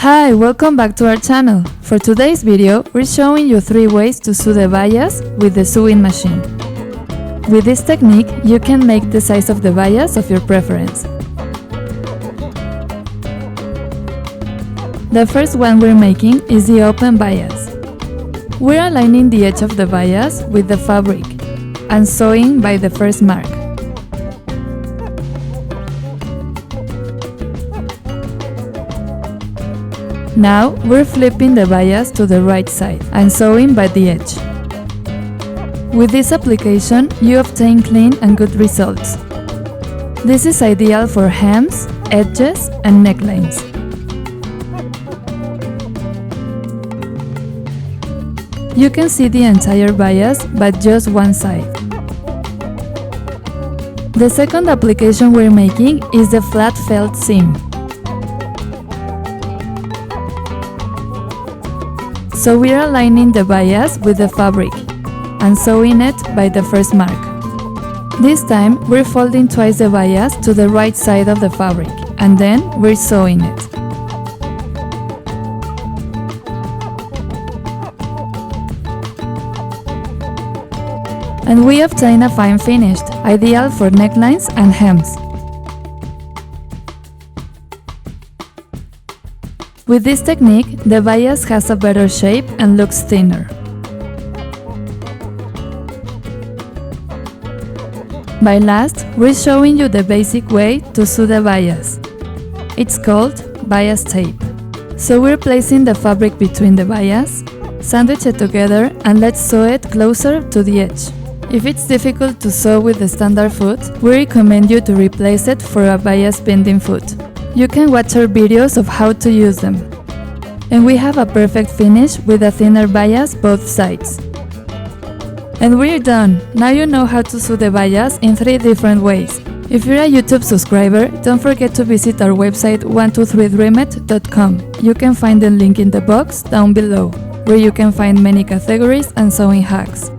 Hi, welcome back to our channel. For today's video, we're showing you 3 ways to sew the bias with the sewing machine. With this technique, you can make the size of the bias of your preference. The first one we're making is the open bias. We're aligning the edge of the bias with the fabric and sewing by the first mark. Now we're flipping the bias to the right side and sewing by the edge. With this application, you obtain clean and good results. This is ideal for hems, edges, and necklines. You can see the entire bias, but just one side. The second application we're making is the flat felt seam. So we're aligning the bias with the fabric and sewing it by the first mark. This time, we're folding twice the bias to the right side of the fabric, and then we're sewing it. And we obtain a fine finish, ideal for necklines and hems. With this technique, the bias has a better shape and looks thinner. By last, we're showing you the basic way to sew the bias. It's called bias tape. So we're placing the fabric between the bias, sandwich it together, and let's sew it closer to the edge. If it's difficult to sew with the standard foot, we recommend you to replace it for a bias bending foot. You can watch our videos of how to use them. And we have a perfect finish with a thinner bias both sides. And we're done! Now you know how to sew the bias in 3 different ways. If you're a YouTube subscriber, don't forget to visit our website 123dreamit.com. You can find the link in the box down below, where you can find many categories and sewing hacks.